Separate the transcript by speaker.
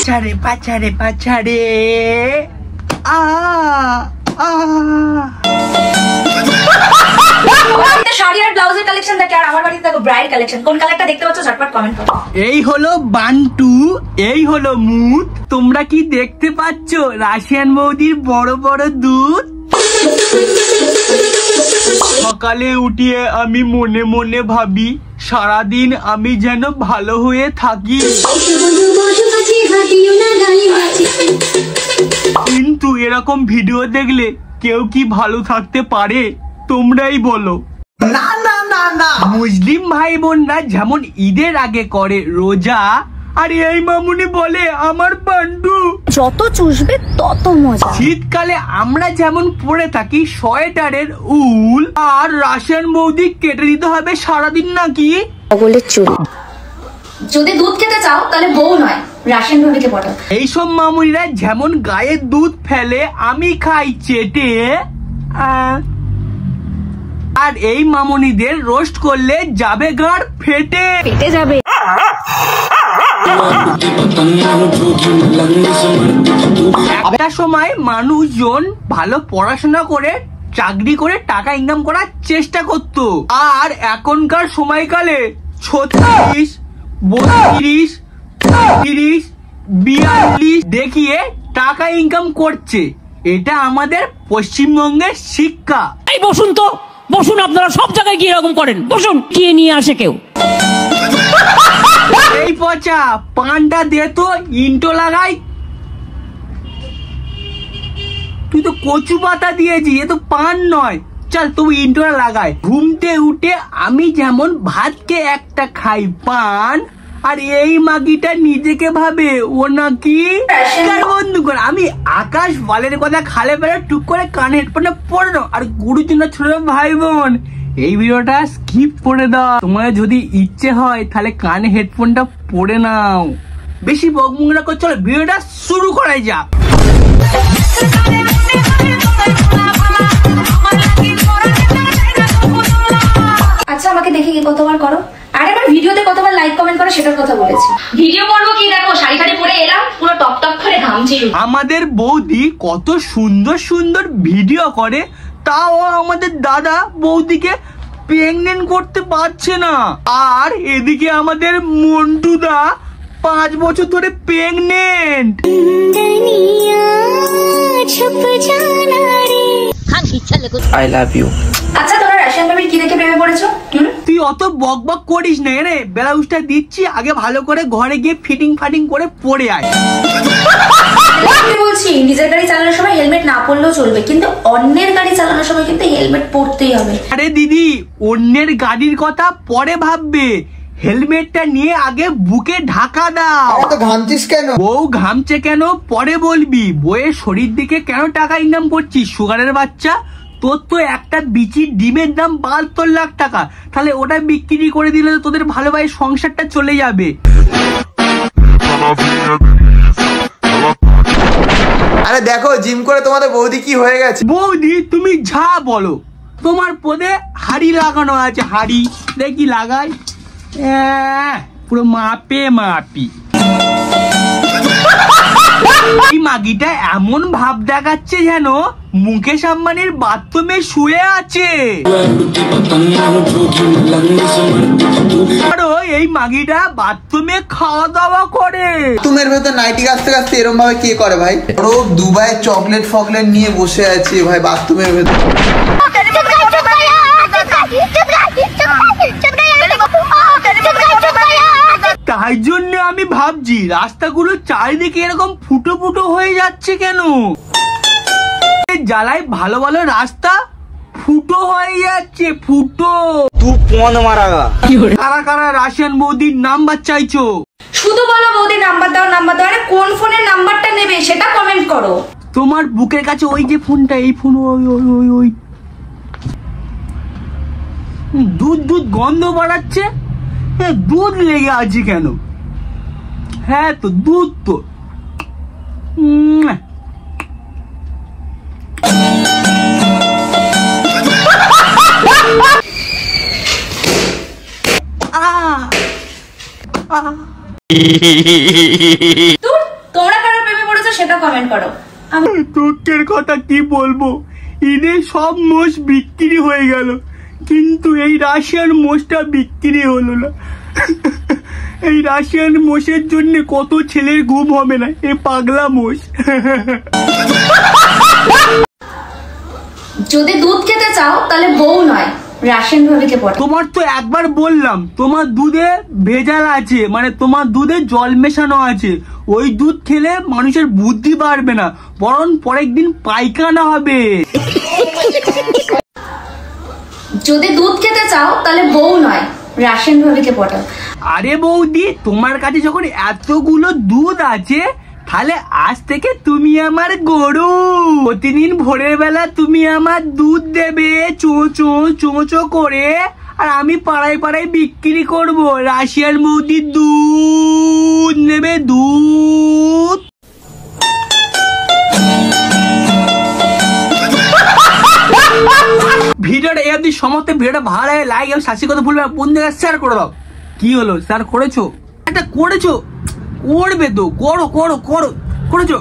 Speaker 1: পাচারে পাচারে পাচারে
Speaker 2: শাড়ি আর ব্লাউজের কালেকশন দেখে আর আমার বাড়িতে দেখো ব্রাইড কালেকশন। কোন কালারটা দেখতে পাচ্ছ ঝটপট কমেন্ট করো।
Speaker 1: এই হলো বান্টু, এই হলো মুত। তোমরা কি দেখতে পাচ্ছ রাশিয়ান বৌদির বড় বড় দুধ? সকালে উঠিয়ে আমি মনে মনে ভাবি সারাদিন আমি যেন ভালো হয়ে থাকি, কিন্তু এরকম ভিডিও দেখলে কেউ কি ভালো থাকতে পারে? তোমরাই বলো। না না না না, মুসলিম ভাই বোনরা যেমন ঈদের আগে করে রোজা, আর এই মামুনি বলে আমার বান্টু
Speaker 2: যত চুষবে তত মজা।
Speaker 1: শীতকালে আমরা যেমন পরে থাকি সোয়েটারের উল, আর রাশিয়ান বৌদি কেটে দিতে হবে সারাদিন নাকি
Speaker 2: বগলের চুল। যদি দুধ খেতে চাও তাহলে বউ নয় রাশিয়ান বৌদিকে পটাও।
Speaker 1: এইসব মামুনিরা যেমন গায়ে দুধ ফেলে আমি খাই চেটে, আর এই মামুনিদের রোস্ট করলে যাবে গাড় ফেটে
Speaker 2: ফেটে যাবে।
Speaker 1: একটা সময় মানুষজন ভালো পড়াশোনা করে চাকরি করে টাকা ইনকাম করার চেষ্টা করত, আর এখনকার সময়কালে 36, 32, 30, 42 দেখিয়ে টাকা ইনকাম করছে। এটা আমাদের পশ্চিমবঙ্গের শিক্ষা।
Speaker 3: এই বসুন তো, বসুন, আপনারা সব জায়গায় গিয়ে এরকম করেন, বসুন। কে নিয়ে আসে কেউ?
Speaker 1: এই পচা পানটা দে তো, ইন্টো লাগাই। তুই তো কচু পাতা দিয়েছি, এ তো পান নয়। চল তুমি ইন্টোটা লাগাই। ঘুমতে উঠে আমি যেমন ভাতকে একটা খাই পান, আর এই মাগিটা নিজেকে ভাবে ও নাকি বন্ধু করে। আমি আকাশ বালের কথা খালে বেড়ে টুক করে কানে হেডফোনটা পরে নাও। আর গুরুজনরা ছোট ভাই বোন, এই ভিডিওটা স্কিপ করে দাও। তোমার যদি ইচ্ছে হয় তাহলে কানে হেডফোনটা পরে নাও। বেশি বকবুকনা করে চলো ভিডিওটা শুরু করা যাক।
Speaker 2: আচ্ছা আমাকে দেখে কি কতবার করো? আরে আমার ভিডিওতে কতবার লাইক কমেন্ট করো সেটার কথা বলেছি। ভিডিও করবো কি দেখো, শাড়ি ফাড়ি পরে এলাম পুরো টপ টপ করে ঘামছি।
Speaker 1: আমাদের বৌদি কত সুন্দর সুন্দর ভিডিও করে, তাও আমাদের দাদা বৌদিকে প্রেগনেন্ট করতে পারছে না। আর এদিকে আমাদের মন্টুদা 5 বছর ধরে প্রেগনেন্ট।
Speaker 4: I love you.
Speaker 2: আচ্ছা তোরা রাশিয়ান বেবির কি দেখে প্রেমে পড়েছো?
Speaker 1: তুই অত বক বক করিস না রে, ব্লাউজটা দিচ্ছি আগে ভালো করে ঘরে গিয়ে ফিটিং ফাটিং করে পরে আয়।
Speaker 2: আমি বলছি নিজের গাড়ি চালানোর সময় হেলমেট না পরলেও চলবে, কিন্তু অন্যের গাড়ি চালানোর সময় কিন্তু হেলমেট পরতেই হবে।
Speaker 1: আরে দিদি, অন্যের গাড়ির কথা পরে ভাববে, হেলমেটটা নিয়ে আগে বুকে ঢাকা দাও।
Speaker 4: তো ঘামছিস কেন?
Speaker 1: বউ ঘামছে কেন পরে বলবি। বউয়ের শরীর দিকে কেন টাকা ইনকাম করছিস? সুগারের বাচ্চা, তোর তো একটা বিচির ডিমের দাম 72 লাখ টাকা। তাহলে ওটা বিক্রি করে দিলে তোদের ভালোভাবে সংসারটা চলে যাবে।
Speaker 4: আরে দেখো জিম করে তোমাদের বৌদি কি হয়ে গেছে।
Speaker 1: বৌদি তুমি যা বলো, তোমার পদে হাড়ি লাগানো আছে, হাড়ি দেখি লাগাই, পুরো মাপে মাপি। এই মাগিটা এমন ভাব দেখাচ্ছে যেন মুকেশ আম্বানির বাথরুমে শুয়ে আছে। এই মাগিটা বাথরুমে খাওয়া দাওয়া করে।
Speaker 4: বাথরুমের ভেতর নাইটি কাচতে কাচতে এরকম ভাবে কে করে ভাই? ও দুবাই চকলেট ফকলেট নিয়ে বসে আছে ভাই বাথরুমের ভেতর।
Speaker 1: তাই জন্য আমি ভাবছি রাস্তাগুলো চারিদিকে এরকম ফুটো ফুটো হয়ে যাচ্ছে কেন? জ্বালায় ভালো ভালো রাস্তা ফুটো হয়ে যাচ্ছে, ফুটো।
Speaker 4: তুই কোন মারাগা?
Speaker 1: কারা কারা রাশিয়ান বৌদির নাম্বার চাইছো?
Speaker 2: শুধু বলো বৌদি নাম্বার দাও নাম্বার দাও। আরে কোন ফোনের নাম্বারটা নেবে সেটা কমেন্ট করো।
Speaker 1: তোমার বুকের কাছে ওই যে ফোনটা, এই ফোন, ওই ওই ওই ওই দুধ দুধ গন্ধ বাড়াচ্ছে। দুধ লেগে আছে কেন? হ্যাঁ তো দুধ তো।
Speaker 2: তোমরা কারো প্রেমে পড়েছো সেটা কমেন্ট করো।
Speaker 1: দুঃখের কথা কি বলবো, ঈদে সব মোষ বিক্রি হয়ে গেল, কিন্তু এই রাশিয়ান মোষটা বিক্রি হলো না। এই রাশিয়ান মোষের জন্য কত ছেলের ঘুম হবে না, এ পাগলা মোষ।
Speaker 2: যদি দুধ খেতে চাও তাহলে বউ নয়, রাশিয়ান ভাবিকে পটাও।
Speaker 1: তোমার তো একবার বললাম তোমার দুধে ভেজাল আছে, মানে তোমার দুধে জল মেশানো আছে। ওই দুধ খেলে মানুষের বুদ্ধি বাড়বে না, বরং পরের দিন পায়খানা হবে।
Speaker 2: যদি দুধ খেতে চাও তাহলে বউ নয়, রাশিয়ান ভাবিকে পটাও।
Speaker 1: আরে বৌদি, তোমার কাছে যখন এতগুলো দুধ আছে, তাহলে আজ থেকে তুমি আমার গরু। প্রতিদিন ভোরের বেলা তুমি আমার দুধ দেবে চো চো চো চো করে, আর আমি পাড়ায় পাড়ায় বিক্রি করব। রাশিয়ান বৌদির দুধ নেবে, দুধ। ভিডিওটা এই অবধি সমস্ত ভিডিওটা ভালো লাগে লাইক এবং সাবস্ক্রাইব করতে ভুলবে না, বন্ধু শেয়ার করে দাও। কি হলো স্যার, করেছো? এটা করেছো, করবে তো, করো করো করো, করেছো।